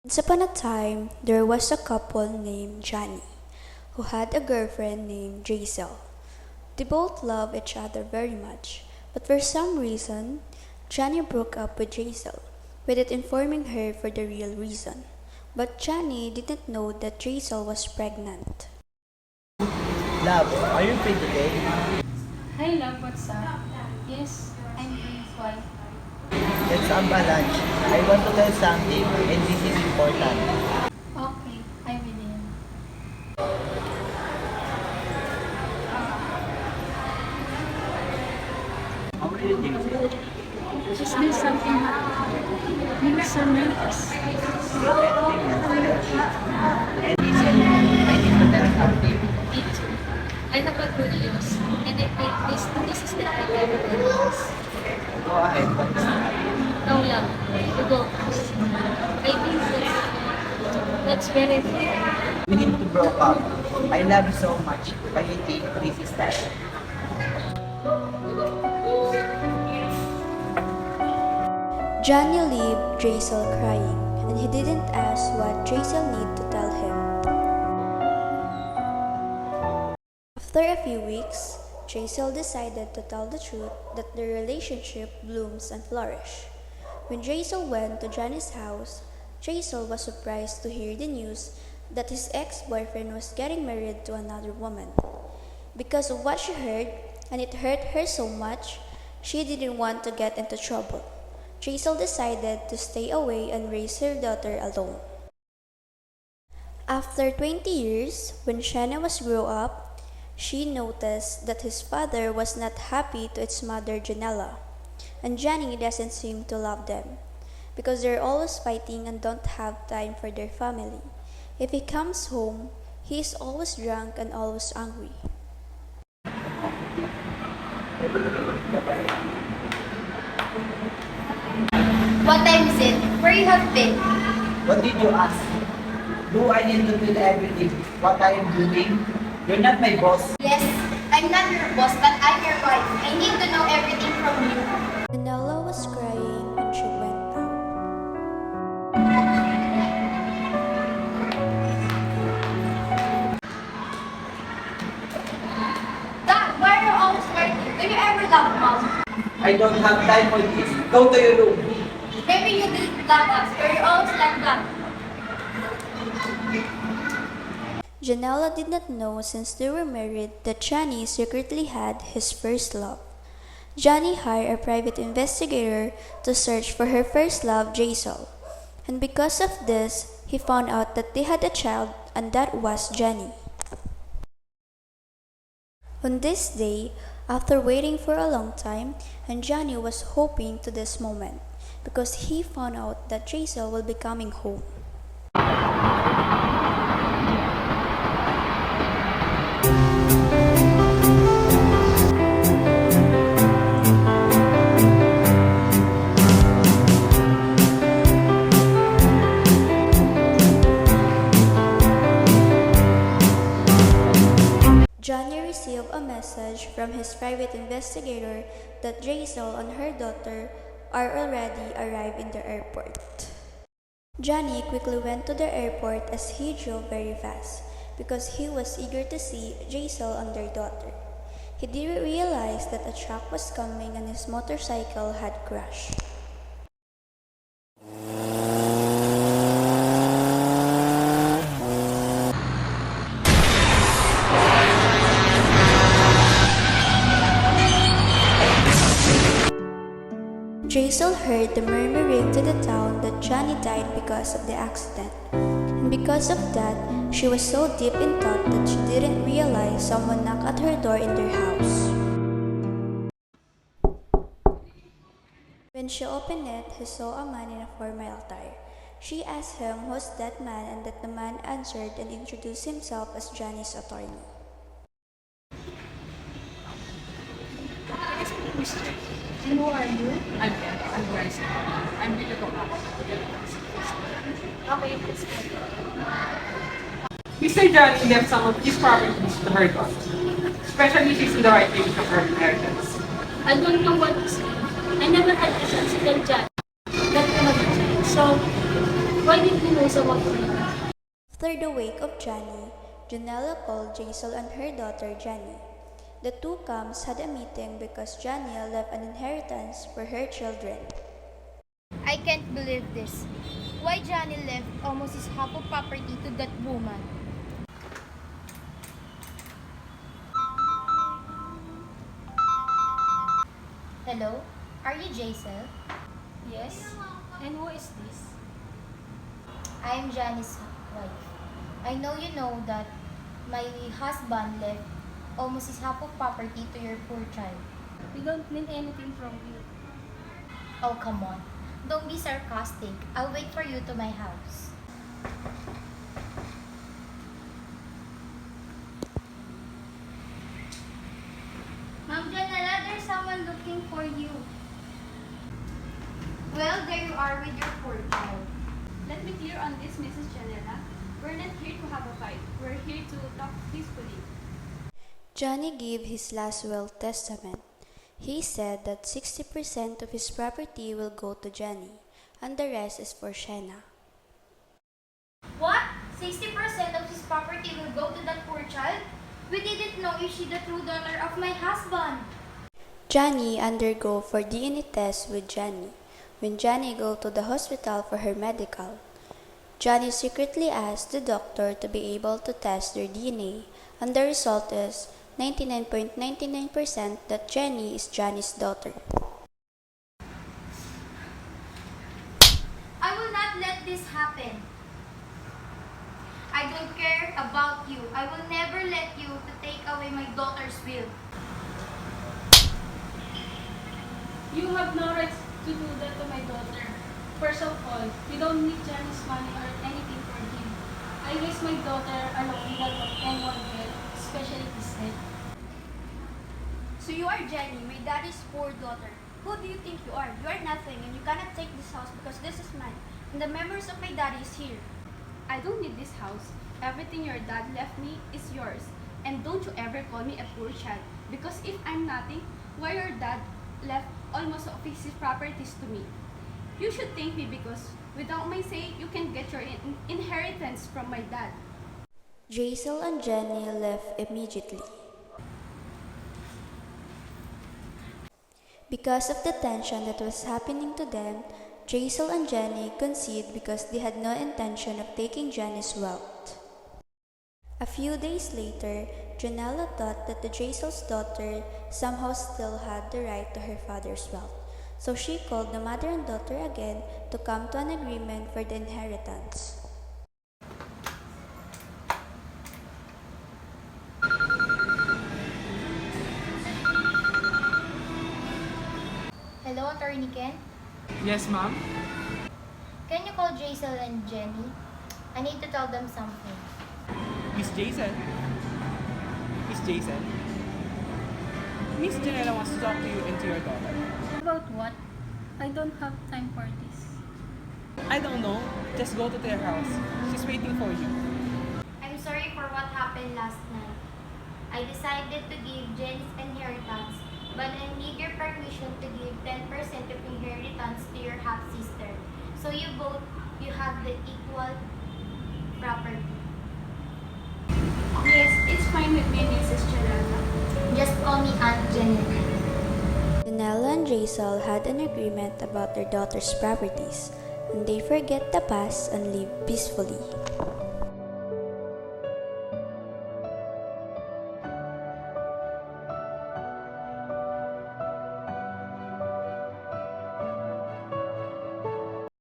Once upon a time, there was a couple named Johnny, who had a girlfriend named Jaisal. They both loved each other very much, but for some reason, Johnny broke up with Jaisal, without informing her for the real reason. But Johnny didn't know that Jaisal was pregnant. Love, are you free today? Hi love, what's up? Yes, I'm free. Why? Let's have a lunch. I want to tell something and this is important. Okay, I will in. How are you doing? Is there something happening? You're so nervous. And listen, I need to tell something. Me too. I have a good news, and I think this is the right time to tell us. Go ahead, what is that? No love, you go first. I think that's very fair. We need to break up. I love you so much, but you think this is that. Johnny left Jaisal crying, and he didn't ask what Jaisal needed to tell him. After a few weeks, Jaisal decided to tell the truth that their relationship blooms and flourish. When Jaisal went to Johnny's house, Jaisal was surprised to hear the news that his ex-boyfriend was getting married to another woman. Because of what she heard, and it hurt her so much, she didn't want to get into trouble. Jaisal decided to stay away and raise her daughter alone. After 20 years, when Shanna was grown up, she noticed that his father was not happy to its mother Janella, and Johnny doesn't seem to love them, because they're always fighting and don't have time for their family. If he comes home, he is always drunk and always angry. What time is it? Where you have been? What did you ask? Do I need to tell everything what I am doing? You're not my boss. Yes, I'm not your boss, but I'm your wife. I need to know everything from you. Janella was crying when she went out. Dad, why are you always working? Do you ever love Mom? I don't have time for this. Go to your room. Maybe you didn't love us, or you always like that. Janella did not know since they were married that Johnny secretly had his first love. Johnny hired a private investigator to search for her first love, Jaisal. And because of this, he found out that they had a child, and that was Johnny. On this day, after waiting for a long time, and Johnny was hoping to this moment, because he found out that Jaisal will be coming home. Johnny received a message from his private investigator that Jaisal and her daughter are already arrived in the airport. Johnny quickly went to the airport as he drove very fast because he was eager to see Jaisal and their daughter. He didn't realize that a truck was coming and his motorcycle had crashed. Jaisal heard the murmuring to the town that Johnny died because of the accident. And because of that, she was so deep in thought that she didn't realize someone knocked at her door in their house. When she opened it, she saw a man in a formal attire. She asked him who's that man, and that the man answered and introduced himself as Johnny's attorney. And who are you? I'm Ken. I'm Bryce. I'm here to talk about Okay, please. Mr. Johnny left some of his properties to her daughter, especially she's in the right age of her inheritance. I don't know what to say. I never had a chance to tell John that I have a child. So, why did you know masama po. After the wake of Johnny, Janella called Jaisal and her daughter Jenny. The two Cams had a meeting because Johnny left an inheritance for her children. I can't believe this. Why Johnny left almost his half of property to that woman? Hello? Are you Jaisal? Yes? And who is this? I am Johnny's wife. I know you know that my husband left almost his half of property to your poor child. We don't need anything from you. Oh, come on. Don't be sarcastic. I'll wait for you to my house. Ma'am Janela, there's someone looking for you. Well, there you are with your poor child. Let me clear on this, Mrs. Janela. We're not here to have a fight. We're here to talk peacefully. Johnny gave his last will testament. He said that 60% of his property will go to Jenny, and the rest is for Shenna. What? 60% of his property will go to that poor child? We didn't know if she's the true daughter of my husband. Johnny undergo for DNA test with Jenny. When Johnny go to the hospital for her medical, Johnny secretly asked the doctor to be able to test their DNA, and the result is 99.99% that Jenny is Johnny's daughter. I will not let this happen. I don't care about you. I will never let you to take away my daughter's will. You have no right to do that to my daughter. First of all, you don't need Johnny's money or anything for him. I raised my daughter alone without anyone help, especially his head. So you are Jenny, my daddy's poor daughter. Who do you think you are? You are nothing and you cannot take this house because this is mine. And the members of my daddy is here. I don't need this house. Everything your dad left me is yours. And don't you ever call me a poor child. Because if I'm nothing, why your dad left almost of his properties to me? You should thank me because without my say, you can get your inheritance from my dad. Jaisal and Jenny left immediately. Because of the tension that was happening to them, Jaisal and Jenny conceded because they had no intention of taking Jenny's wealth. A few days later, Janella thought that the Jaisal's daughter somehow still had the right to her father's wealth, so she called the mother and daughter again to come to an agreement for the inheritance. Hello, Attorney Ken? Yes, ma'am? Can you call Jaisal and Jenny? I need to tell them something. Miss Jason? Miss Jason? Miss Janela wants to talk to you and to your daughter. About what? I don't have time for this. I don't know. Just go to their house. She's waiting for you. I'm sorry for what happened last night. I decided to give Jenny's inheritance, but I need your permission to give 10% of inheritance to your half-sister. So you have the equal property. Yes, it's fine with me, Mrs. Janela. Just call me Aunt Jenny. Janella and Jaisal had an agreement about their daughter's properties, and they forget the past and live peacefully.